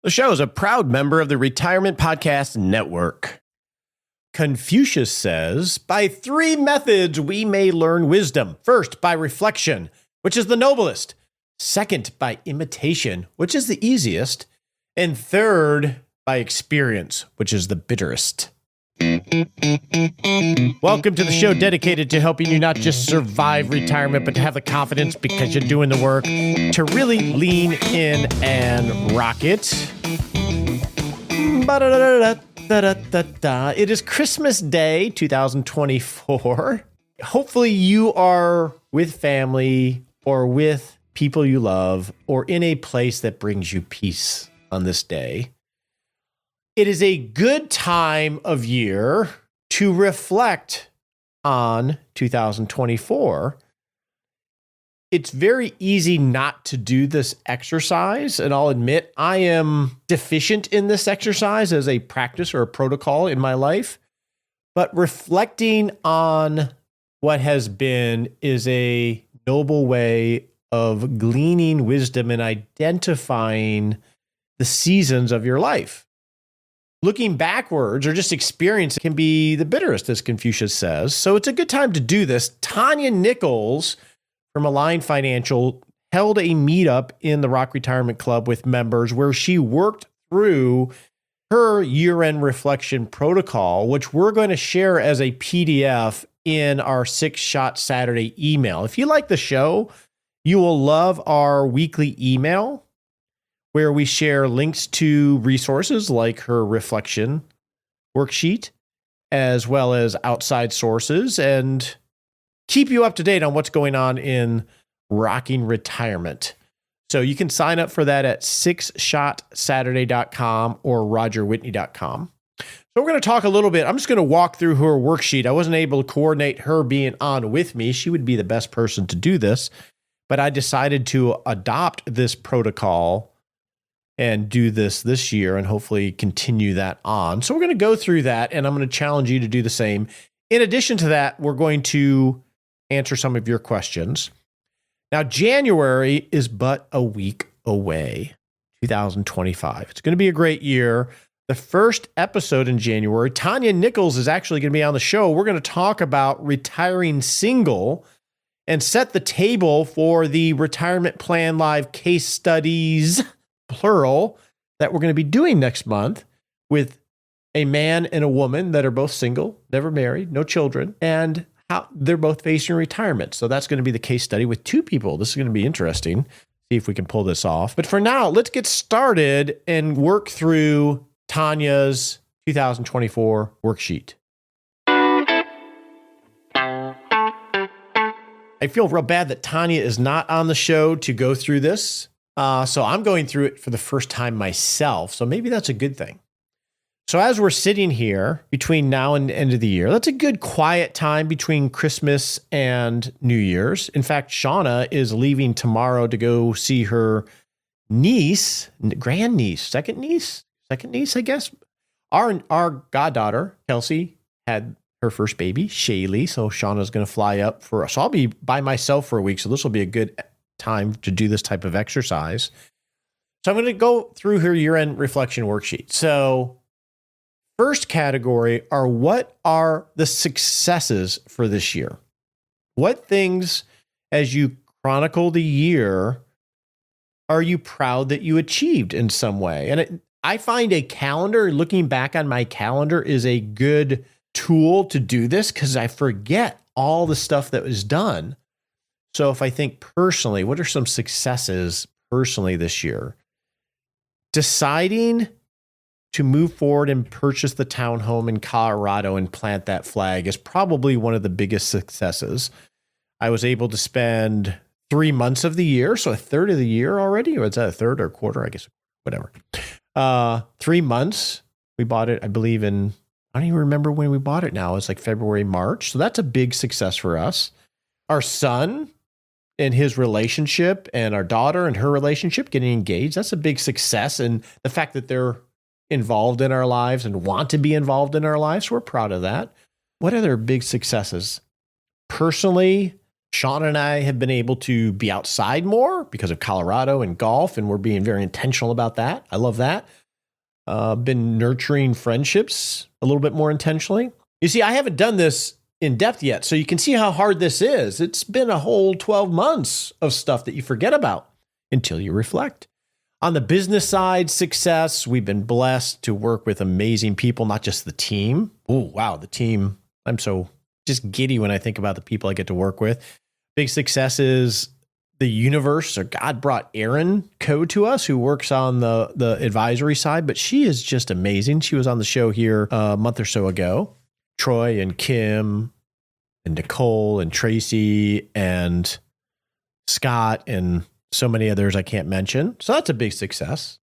The show is a proud member of the Retirement Podcast Network. Confucius says, by 3 methods we may learn wisdom. First, by reflection, which is the noblest. Second, by imitation, which is the easiest. And third, by experience, which is the bitterest. Welcome to the show dedicated to helping you not just survive retirement, but to have the confidence because you're doing the work to really lean in and rock it. It is Christmas Day 2024. Hopefully you are with family or with people you love or in a place that brings you peace on this day. It is a good time of year to reflect on 2024. It's very easy not to do this exercise, and I'll admit I am deficient in this exercise as a practice or a protocol in my life. But reflecting on what has been is a noble way of gleaning wisdom and identifying the seasons of your life. Looking backwards or just experience can be the bitterest, as Confucius says. So it's a good time to do this. Tanya Nichols from Align Financial held a meetup in the Rock Retirement Club with members where she worked through her year-end reflection protocol, which we're going to share as a PDF in our 6-Shot Saturday email. If you like the show, you will love our weekly email, where we share links to resources like her reflection worksheet, as well as outside sources, and keep you up to date on what's going on in rocking retirement. So you can sign up for that at 6shotsaturday.com or rogerwhitney.com. So we're going to talk a little bit. I'm just going to walk through her worksheet. I wasn't able to coordinate her being on with me. She would be the best person to do this, but I decided to adopt this protocol and do this year and hopefully continue that on. So we're going to go through that, and I'm going to challenge you to do the same. In addition to that, we're going to answer some of your questions. Now, January is but a week away, 2025. It's going to be a great year. The first episode in January, Tanya Nichols is actually going to be on the show. We're going to talk about retiring single and set the table for the Retirement Plan Live case studies, plural, that we're going to be doing next month with a man and a woman that are both single, never married, no children, and how they're both facing retirement. So that's going to be the case study with 2 people. This is going to be interesting. See if we can pull this off. But for now, let's get started and work through Tanya's 2024 worksheet. I feel real bad that Tanya is not on the show to go through this. So I'm going through it for the first time myself. So maybe that's a good thing. So as we're sitting here between now and the end of the year, that's a good quiet time between Christmas and New Year's. In fact, Shauna is leaving tomorrow to go see her niece, grandniece, second niece, I guess. Our goddaughter, Kelsey, had her first baby, Shaylee. So Shauna's going to fly up for us. So I'll be by myself for a week. So this will be a good time to do this type of exercise. So I'm going to go through her year-end reflection worksheet. So first category are, what are the successes for this year? What things, as you chronicle the year, are you proud that you achieved in some way? And I find a calendar, looking back on my calendar, is a good tool to do this because I forget all the stuff that was done. So if I think personally, what are some successes personally this year? Deciding to move forward and purchase the townhome in Colorado and plant that flag is probably one of the biggest successes. I was able to spend 3 months of the year, so a third of the year already, or is that a third or a quarter? I guess, whatever. 3 months. We bought it, I believe, in, I don't even remember when we bought it now. It's like February, March. So that's a big success for us. Our son and his relationship, and our daughter and her relationship getting engaged, that's a big success. And the fact that they're involved in our lives and want to be involved in our lives, we're proud of that. What other big successes? Personally, Sean and I have been able to be outside more because of Colorado and golf, and we're being very intentional about that. I love that. Been nurturing friendships a little bit more intentionally. You see, I haven't done this in depth yet, so you can see how hard this is. It's been a whole 12 months of stuff that you forget about until you reflect. On the business side, success, we've been blessed to work with amazing people, not just the team. Oh, wow, the team. I'm so just giddy when I think about the people I get to work with. Big success is the universe, or God brought Erin Coe to us, who works on the advisory side, but she is just amazing. She was on the show here a month or so ago. Troy and Kim and Nicole and Tracy and Scott and so many others I can't mention. So that's a big success.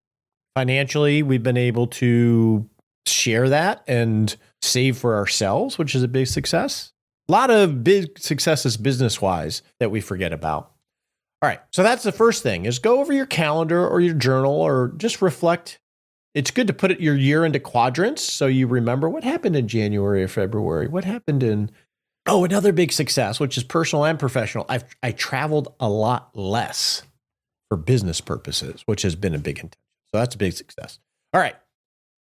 Financially, we've been able to share that and save for ourselves, which is a big success. A lot of big successes business-wise that we forget about. All right, so that's the first thing, is go over your calendar or your journal or just reflect. It's good to put your year into quadrants so you remember what happened in January or February. What happened in, another big success, which is personal and professional. I traveled a lot less for business purposes, which has been a big intention. So that's a big success. All right,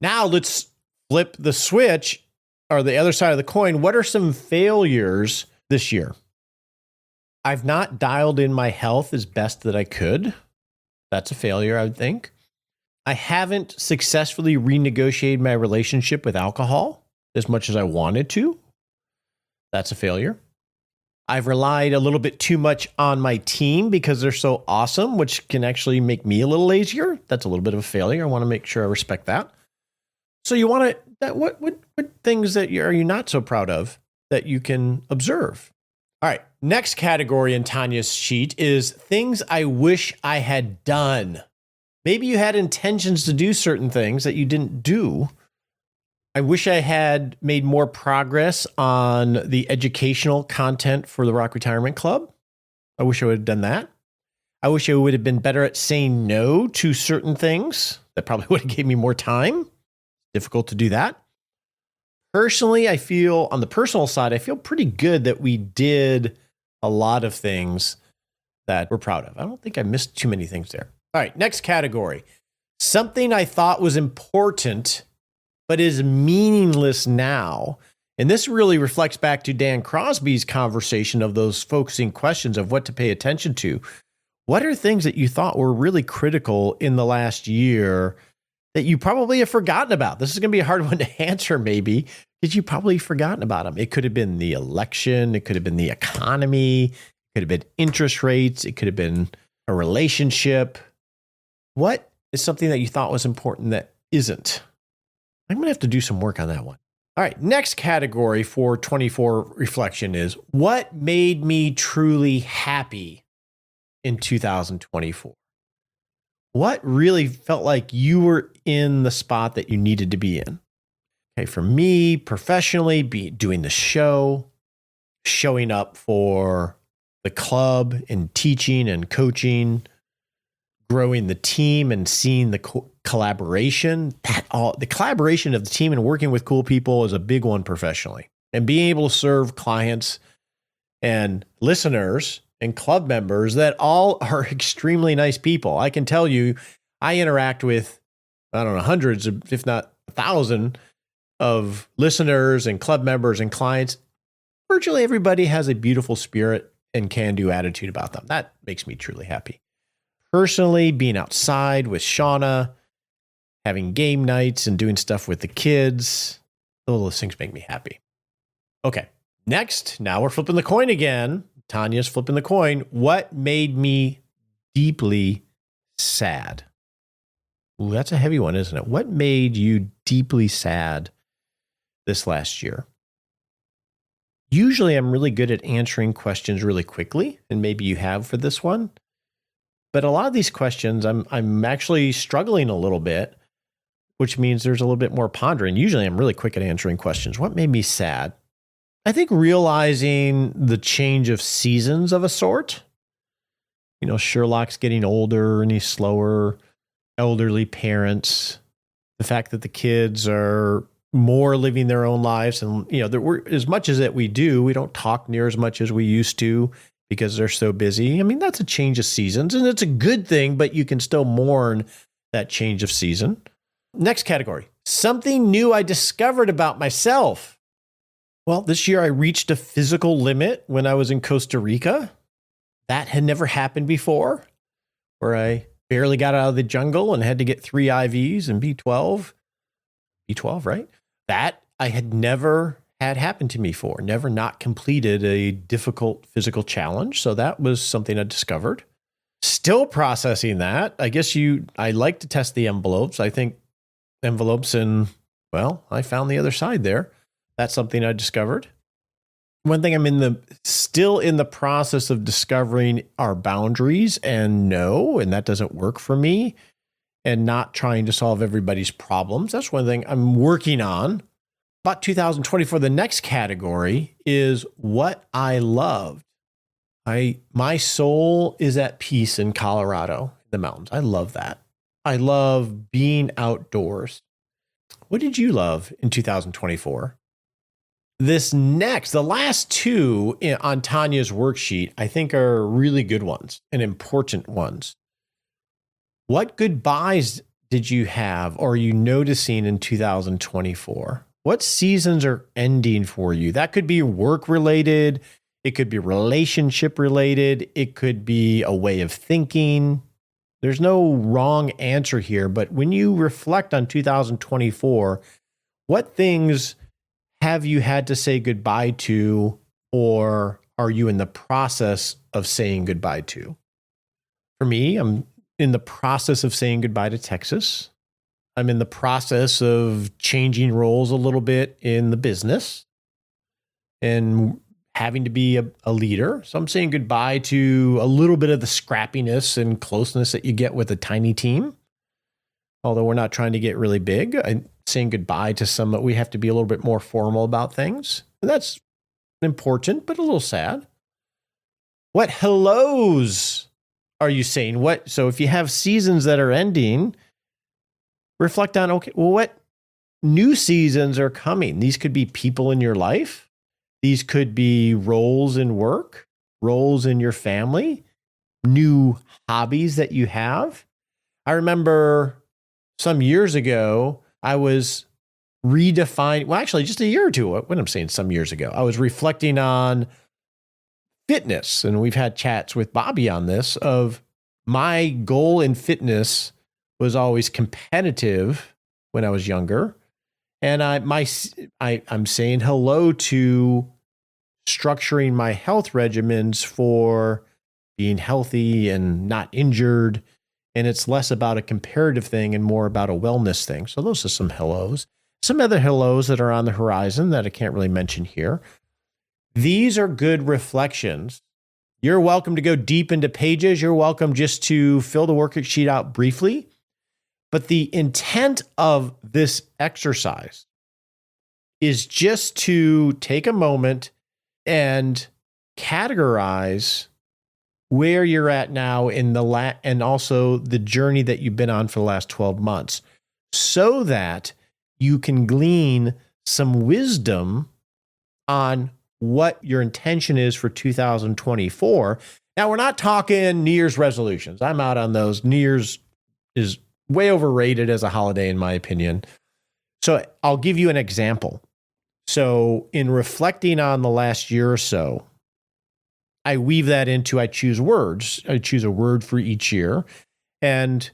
now let's flip the switch, or the other side of the coin. What are some failures this year? I've not dialed in my health as best that I could. That's a failure, I would think. I haven't successfully renegotiated my relationship with alcohol as much as I wanted to. That's a failure. I've relied a little bit too much on my team because they're so awesome, which can actually make me a little lazier. That's a little bit of a failure. I want to make sure I respect that. So you want to, what things that are you not so proud of that you can observe? All right, next category in Tanya's sheet is things I wish I had done. Maybe you had intentions to do certain things that you didn't do. I wish I had made more progress on the educational content for the Rock Retirement Club. I wish I would have done that. I wish I would have been better at saying no to certain things. That probably would have gave me more time. Difficult to do that. Personally, I feel on the personal side, I feel pretty good that we did a lot of things that we're proud of. I don't think I missed too many things there. All right, next category. Something I thought was important, but is meaningless now. And this really reflects back to Dan Crosby's conversation of those focusing questions of what to pay attention to. What are things that you thought were really critical in the last year that you probably have forgotten about? This is going to be a hard one to answer, maybe, because you've probably forgotten about them. It could have been the election. It could have been the economy. It could have been interest rates. It could have been a relationship. What is something that you thought was important that isn't? I'm going to have to do some work on that one. All right, next category for 24 reflection is what made me truly happy in 2024? What really felt like you were in the spot that you needed to be in? Okay, for me, professionally, doing the show, showing up for the club and teaching and coaching, growing the team and seeing the collaboration. The collaboration of the team and working with cool people is a big one professionally. And being able to serve clients and listeners and club members that all are extremely nice people. I can tell you, I interact with, hundreds, if not 1,000 of listeners and club members and clients. Virtually everybody has a beautiful spirit and can-do attitude about them. That makes me truly happy. Personally, being outside with Shauna, having game nights and doing stuff with the kids, all those things make me happy. Okay, next, now we're flipping the coin again. Tanya's flipping the coin. What made me deeply sad? Ooh, that's a heavy one, isn't it? What made you deeply sad this last year? Usually I'm really good at answering questions really quickly, and maybe you have for this one. But a lot of these questions, I'm actually struggling a little bit, which means there's a little bit more pondering. Usually I'm really quick at answering questions. What made me sad? I think realizing the change of seasons of a sort. Sherlock's getting older and he's slower. Elderly parents. The fact that the kids are more living their own lives. And, as much as that we do, we don't talk near as much as we used to. because they're so busy. I mean, that's a change of seasons, and it's a good thing, but you can still mourn that change of season. Next category, something new I discovered about myself. Well, this year I reached a physical limit when I was in Costa Rica. That had never happened before, where I barely got out of the jungle and had to get 3 IVs and B12, right? That I had never had happen to me before, never not completed a difficult physical challenge. So that was something I discovered. Still processing that. I guess I like to test the envelopes. I think envelopes I found the other side there. That's something I discovered. One thing I'm still in the process of discovering are boundaries, and that doesn't work for me, and not trying to solve everybody's problems. That's one thing I'm working on. About 2024, the next category is what I loved. My soul is at peace in Colorado, the mountains. I love that. I love being outdoors. What did you love in 2024? The last two on Tanya's worksheet, I think are really good ones and important ones. What goodbyes did you have or are you noticing in 2024? What seasons are ending for you? That could be work related. It could be relationship related. It could be a way of thinking. There's no wrong answer here, but when you reflect on 2024, what things have you had to say goodbye to, or are you in the process of saying goodbye to? For me, I'm in the process of saying goodbye to Texas. I'm in the process of changing roles a little bit in the business and having to be a leader. So I'm saying goodbye to a little bit of the scrappiness and closeness that you get with a tiny team. Although we're not trying to get really big, I'm saying goodbye to some that we have to be a little bit more formal about things. And that's important, but a little sad. What hellos are you saying? So if you have seasons that are ending, reflect on, what new seasons are coming? These could be people in your life. These could be roles in work, roles in your family, new hobbies that you have. I remember some years ago, I was redefining, just a year or two, when I'm saying some years ago, I was reflecting on fitness. And we've had chats with Bobby on this of my goal in fitness was always competitive when I was younger. And I'm saying hello to structuring my health regimens for being healthy and not injured. And it's less about a comparative thing and more about a wellness thing. So those are some hellos. Some other hellos that are on the horizon that I can't really mention here. These are good reflections. You're welcome to go deep into pages. You're welcome just to fill the worksheet out briefly. But the intent of this exercise is just to take a moment and categorize where you're at now in and also the journey that you've been on for the last 12 months so that you can glean some wisdom on what your intention is for 2024. Now, we're not talking New Year's resolutions. I'm out on those. New Year's is way overrated as a holiday, in my opinion. So I'll give you an example. So in reflecting on the last year or so, I weave that into, I choose words. I choose a word for each year. And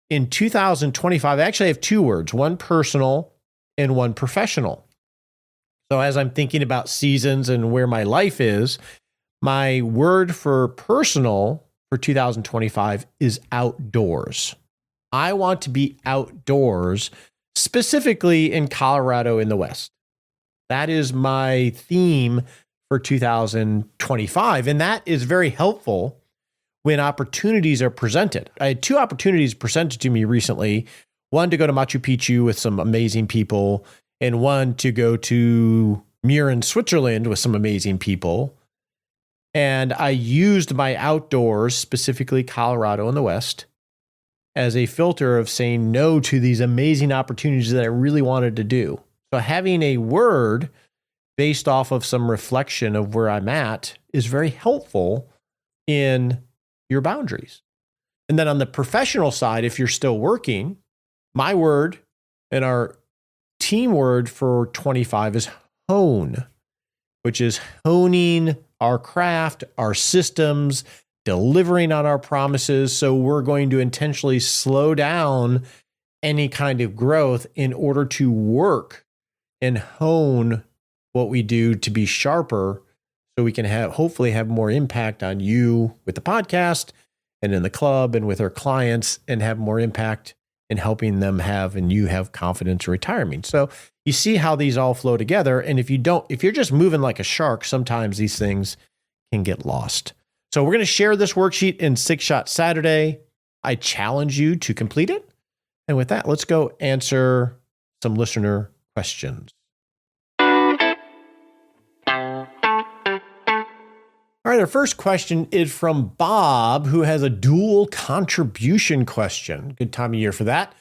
in 2025, I actually have 2 words, one personal and one professional. So as I'm thinking about seasons and where my life is, my word for personal for 2025 is outdoors. I want to be outdoors, specifically in Colorado in the West. That is my theme for 2025. And that is very helpful when opportunities are presented. I had 2 opportunities presented to me recently. One to go to Machu Picchu with some amazing people, and one to go to Mürren, Switzerland with some amazing people. And I used my outdoors, specifically Colorado in the West, as a filter of saying no to these amazing opportunities that I really wanted to do. So having a word based off of some reflection of where I'm at is very helpful in your boundaries. And then on the professional side, if you're still working, my word and our team word for 25 is hone, which is honing our craft, our systems, delivering on our promises. So we're going to intentionally slow down any kind of growth in order to work and hone what we do to be sharper, so we can hopefully have more impact on you with the podcast and in the club and with our clients, and have more impact in helping them and you have confidence in retirement. So you see how these all flow together. And if you're just moving like a shark, sometimes these things can get lost. So we're going to share this worksheet in 6-Shot Saturday. I challenge you to complete it. And with that, let's go answer some listener questions. All right, our first question is from Bob, who has a dual contribution question. Good time of year for that.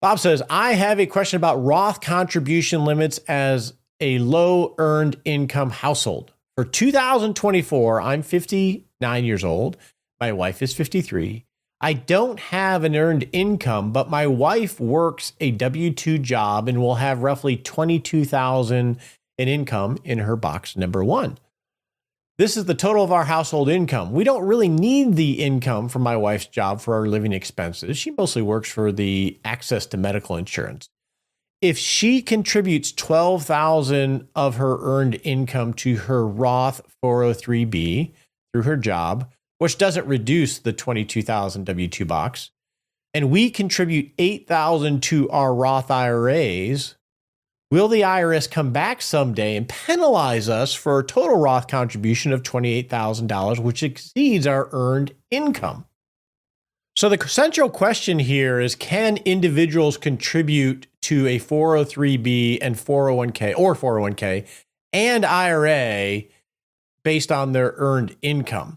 Bob says, I have a question about Roth contribution limits as a low earned income household. For 2024, I'm 59 years old. My wife is 53. I don't have an earned income, but my wife works a W-2 job and will have roughly $22,000 in income in her box number 1. This is the total of our household income. We don't really need the income from my wife's job for our living expenses. She mostly works for the access to medical insurance. If she contributes $12,000 of her earned income to her Roth 403B through her job, which doesn't reduce the $22,000 W-2 box, and we contribute $8,000 to our Roth IRAs, will the IRS come back someday and penalize us for a total Roth contribution of $28,000, which exceeds our earned income? So the central question here is, can individuals contribute to a 403B and 401k and IRA based on their earned income?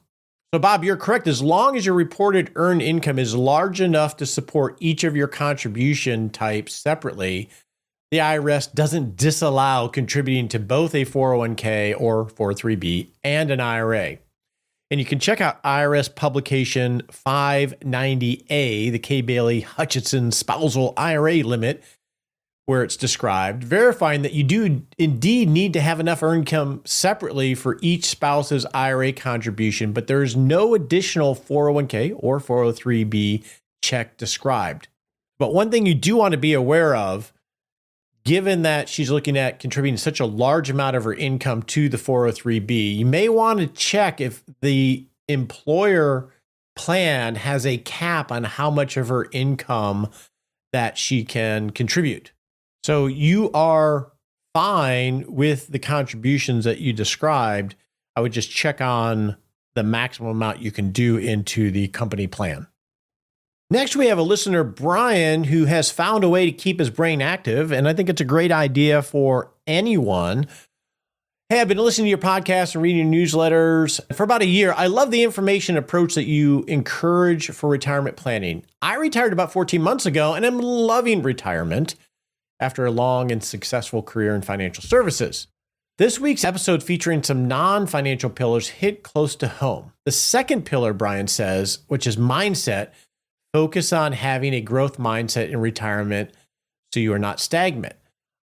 So Bob, you're correct. As long as your reported earned income is large enough to support each of your contribution types separately, the IRS doesn't disallow contributing to both a 401k or 403B and an IRA. And you can check out IRS publication 590A, the K. Bailey Hutchinson spousal IRA limit, where it's described, verifying that you do indeed need to have enough earned income separately for each spouse's IRA contribution, but there is no additional 401k or 403B check described. But one thing you do want to be aware of, given that she's looking at contributing such a large amount of her income to the 403B, you may want to check if the employer plan has a cap on how much of her income that she can contribute. So you are fine with the contributions that you described. I would just check on the maximum amount you can do into the company plan. Next, we have a listener, Brian, who has found a way to keep his brain active, and I think it's a great idea for anyone. Hey, I've been listening to your podcast and reading your newsletters for about a year. I love the information approach that you encourage for retirement planning. I retired about 14 months ago, and I'm loving retirement after a long and successful career in financial services. This week's episode, featuring some non-financial pillars, hit close to home. The second pillar, Brian says, which is mindset, focus on having a growth mindset in retirement so you are not stagnant.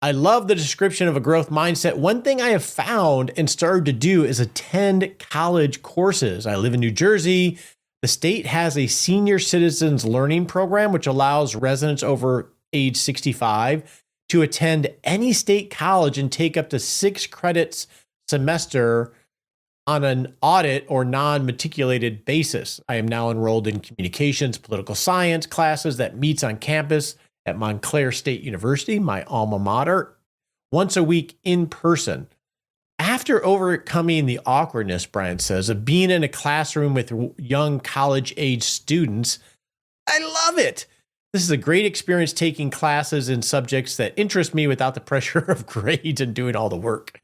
I love the description of a growth mindset. One thing I have found and started to do is attend college courses. I live in New Jersey. The state has a senior citizens learning program, which allows residents over age 65 to attend any state college and take up to 6 credits semester on an audit or non-matriculated basis. I am now enrolled in communications, political science classes that meets on campus at Montclair State University, my alma mater, once a week in person. After overcoming the awkwardness, Brian says, of being in a classroom with young college-age students, I love it. This is a great experience taking classes in subjects that interest me without the pressure of grades and doing all the work.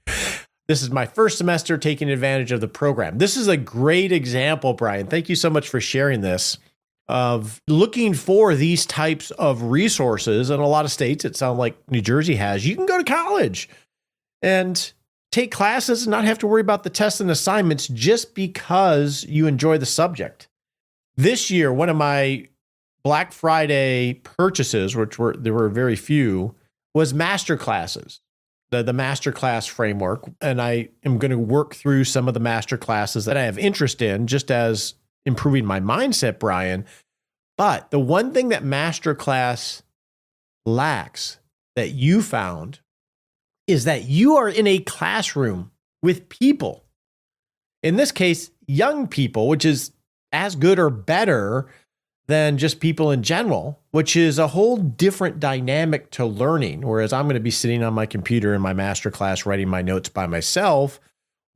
This is my first semester taking advantage of the program. This is a great example, Brian. Thank you so much for sharing this, of looking for these types of resources. In a lot of states, it sounds like New Jersey has. You can go to college and take classes and not have to worry about the tests and assignments just because you enjoy the subject. This year, one of my Black Friday purchases, there were very few, was master classes, the masterclass framework. And I am going to work through some of the master classes that I have interest in, just as improving my mindset, Brian. But the one thing that masterclass lacks that you found is that you are in a classroom with people. In this case, young people, which is as good or better than just people in general, which is a whole different dynamic to learning. Whereas I'm going to be sitting on my computer in my masterclass, writing my notes by myself,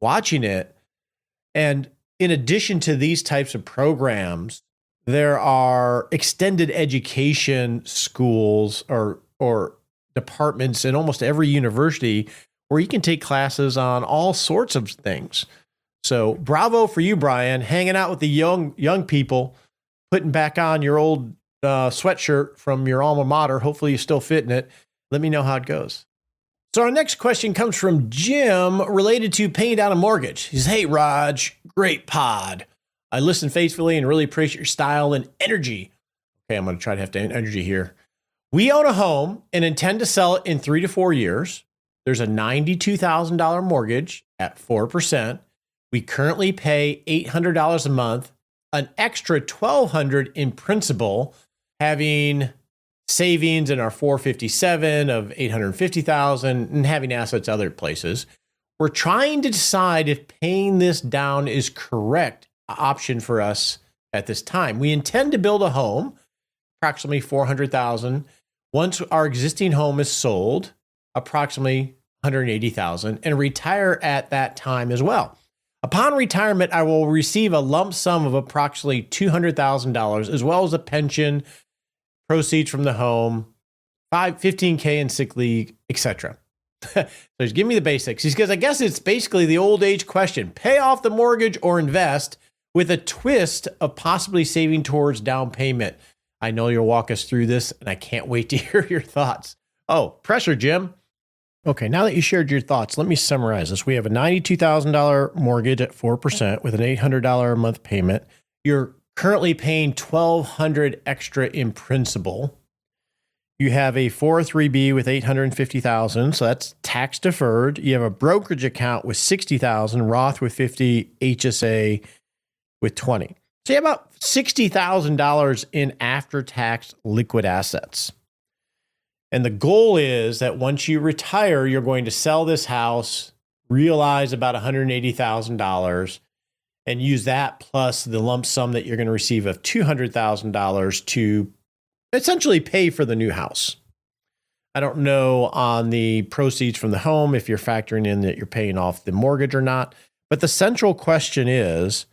watching it. And in addition to these types of programs, there are extended education schools or departments in almost every university where you can take classes on all sorts of things. So bravo for you, Brian, hanging out with the young people, putting back on your old sweatshirt from your alma mater. Hopefully you still fit in it. Let me know how it goes. So our next question comes from Jim related to paying down a mortgage. He says, hey, Raj, great pod. I listen faithfully and really appreciate your style and energy. Okay, I'm going to try to have energy here. We own a home and intend to sell it in 3 to 4 years. There's a $92,000 mortgage at 4%. We currently pay $800 a month, an extra $1,200 in principal, having savings in our 457 of $850,000 and having assets other places. We're trying to decide if paying this down is correct option for us at this time. We intend to build a home, approximately $400,000. Once our existing home is sold, approximately $180,000, and retire at that time as well. Upon retirement, I will receive a lump sum of approximately $200,000, as well as a pension, proceeds from the home, $15K in sick leave, etc. So he's giving me the basics. He says, I guess it's basically the old age question: pay off the mortgage or invest, with a twist of possibly saving towards down payment. I know you'll walk us through this, and I can't wait to hear your thoughts. Oh, pressure, Jim. Okay, now that you shared your thoughts, let me summarize this. We have a $92,000 mortgage at 4% with an $800 a month payment. You're currently paying $1,200 extra in principal. You have a 403B with $850,000, so that's tax deferred. You have a brokerage account with $60,000, Roth with $50,000, HSA with $20,000. So you have about $60,000 in after-tax liquid assets. And the goal is that once you retire, you're going to sell this house, realize about $180,000, and use that plus the lump sum that you're going to receive of $200,000 to essentially pay for the new house. I don't know on the proceeds from the home if you're factoring in that you're paying off the mortgage or not, but the central question is,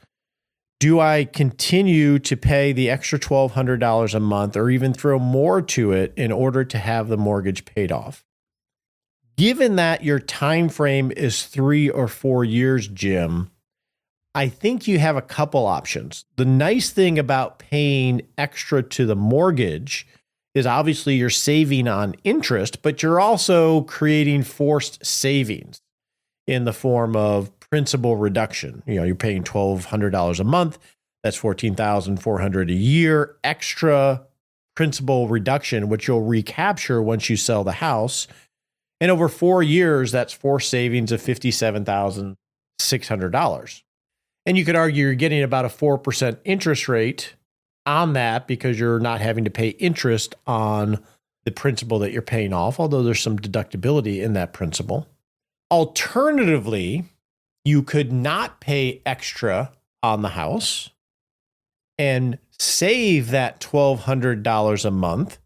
do I continue to pay the extra $1,200 a month or even throw more to it in order to have the mortgage paid off? Given that your time frame is 3 or 4 years, Jim, I think you have a couple options. The nice thing about paying extra to the mortgage is obviously you're saving on interest, but you're also creating forced savings in the form of principal reduction. You know, you're paying $1,200 a month. That's $14,400 a year extra principal reduction, which you'll recapture once you sell the house. And over 4 years, that's forced savings of $57,600. And you could argue you're getting about a 4% interest rate on that because you're not having to pay interest on the principal that you're paying off, although there's some deductibility in that principal. Alternatively, you could not pay extra on the house and save that $1,200 a month,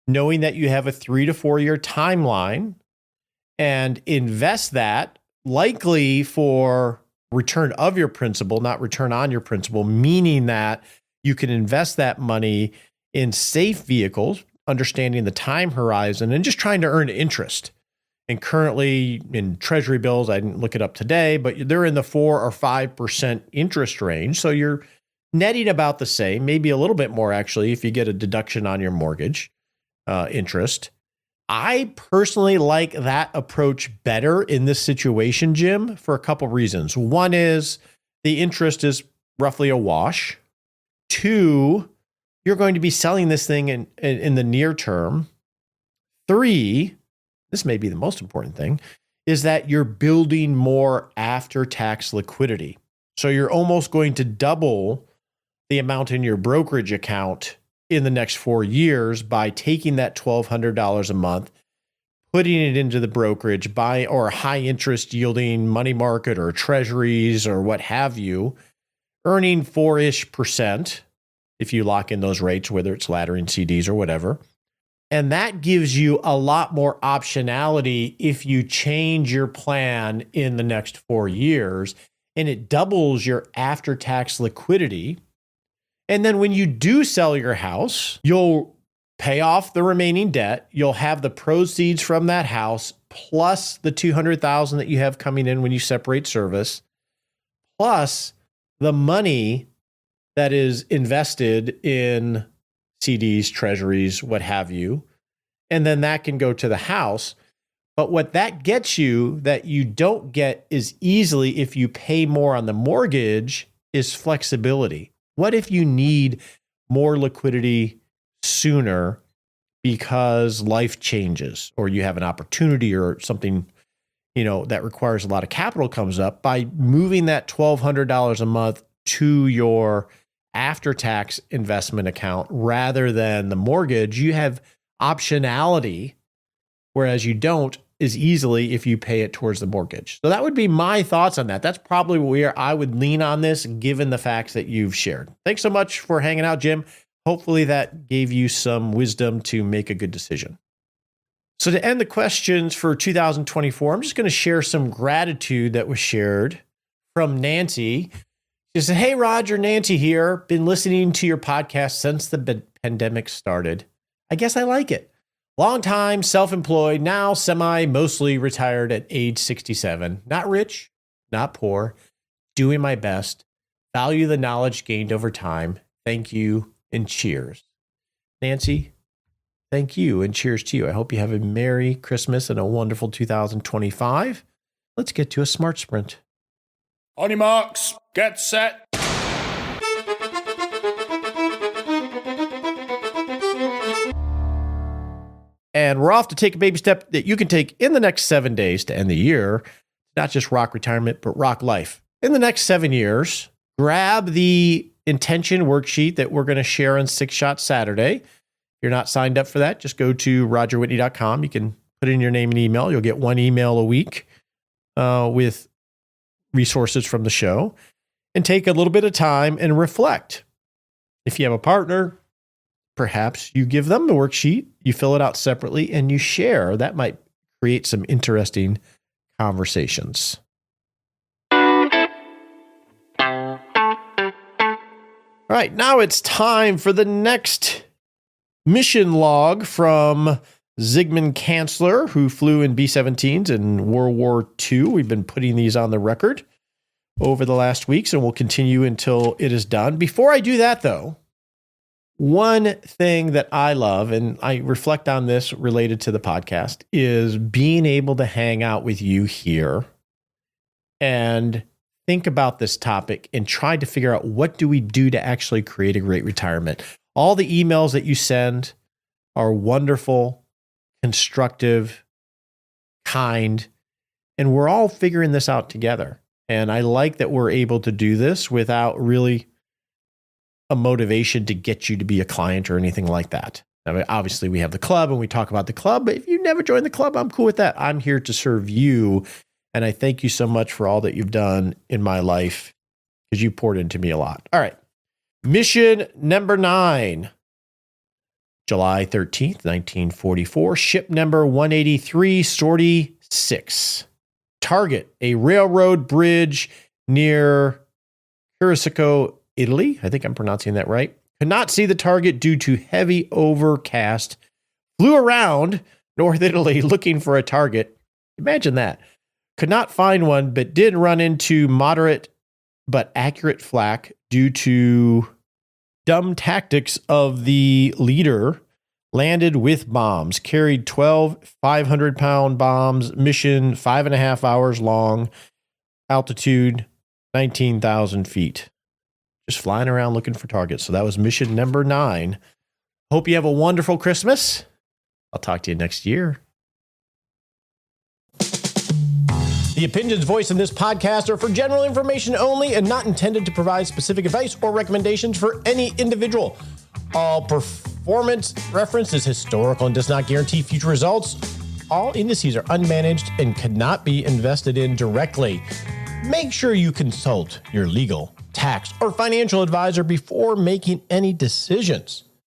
knowing that you have a 3 to 4 year timeline, and invest that likely for return of your principal, not return on your principal, meaning that you can invest that money in safe vehicles, understanding the time horizon and just trying to earn interest. And currently in treasury bills, I didn't look it up today, but they're in the 4 or 5% interest range. So you're netting about the same, maybe a little bit more actually, if you get a deduction on your mortgage interest. I personally like that approach better in this situation, Jim, for a couple reasons. One is the interest is roughly a wash. Two, you're going to be selling this thing in the near term. Three, this may be the most important thing, is that you're building more after-tax liquidity. So you're almost going to double the amount in your brokerage account in the next 4 years by taking that $1,200 a month, putting it into the brokerage, or high interest yielding money market or treasuries or what have you, earning 4-ish% if you lock in those rates, whether it's laddering CDs or whatever. And that gives you a lot more optionality if you change your plan in the next 4 years, and it doubles your after-tax liquidity. And then when you do sell your house, you'll pay off the remaining debt. You'll have the proceeds from that house plus the $200,000 that you have coming in when you separate service, plus the money that is invested in CDs, treasuries, what have you. And then that can go to the house. But what that gets you that you don't get as easily if you pay more on the mortgage is flexibility. What if you need more liquidity sooner because life changes or you have an opportunity or something, that requires a lot of capital comes up? By moving that $1,200 a month to your after-tax investment account rather than the mortgage, you have optionality, whereas you don't as easily if you pay it towards the mortgage. So that would be my thoughts on that. That's probably where I would lean on this, given the facts that you've shared. Thanks so much for hanging out, Jim. Hopefully that gave you some wisdom to make a good decision. So to end the questions for 2024, I'm just going to share some gratitude that was shared from Nancy. She said, "Hey, Roger, Nancy here. Been listening to your podcast since the pandemic started. I guess I like it. Long time, self-employed, now mostly retired at age 67. Not rich, not poor, doing my best. Value the knowledge gained over time. Thank you and cheers." Nancy, thank you and cheers to you. I hope you have a Merry Christmas and a wonderful 2025. Let's get to a smart sprint. On your marks, get set. And we're off to take a baby step that you can take in the next 7 days to end the year. Not just rock retirement, but rock life. In the next 7 years, grab the intention worksheet that we're going to share on 6 Shot Saturday. If you're not signed up for that, just go to rogerwhitney.com. You can put in your name and email. You'll get 1 email a week with resources from the show. And take a little bit of time and reflect. If you have a partner, perhaps you give them the worksheet, you fill it out separately, and you share. That might create some interesting conversations. All right, now it's time for the next mission log from Zygmunt Kansler, who flew in B-17s in World War II. We've been putting these on the record over the last weeks, and we'll continue until it is done. Before I do that, though, one thing that I love, and I reflect on this related to the podcast, is being able to hang out with you here and think about this topic and try to figure out what do we do to actually create a great retirement. All the emails that you send are wonderful, constructive, kind, and we're all figuring this out together. And I like that we're able to do this without really a motivation to get you to be a client or anything like that. I mean, obviously, we have the club and we talk about the club, but if you never joined the club, I'm cool with that. I'm here to serve you. And I thank you so much for all that you've done in my life because you poured into me a lot. All right. Mission number 9, July 13th, 1944, ship number 183, sortie 6. Target a railroad bridge near Curacao, Italy. I think I'm pronouncing that right. Could not see the target due to heavy overcast. Flew around North Italy looking for a target. Imagine that. Could not find one, but did run into moderate but accurate flak due to dumb tactics of the leader landed with bombs, carried 12 500-pound bombs, mission 5.5 hours long, altitude 19,000 feet. Just flying around looking for targets. So that was mission number 9. Hope you have a wonderful Christmas. I'll talk to you next year. The opinions voiced in this podcast are for general information only and not intended to provide specific advice or recommendations for any individual. All performance reference is historical and does not guarantee future results. All indices are unmanaged and cannot be invested in directly. Make sure you consult your legal, tax, or financial advisor before making any decisions.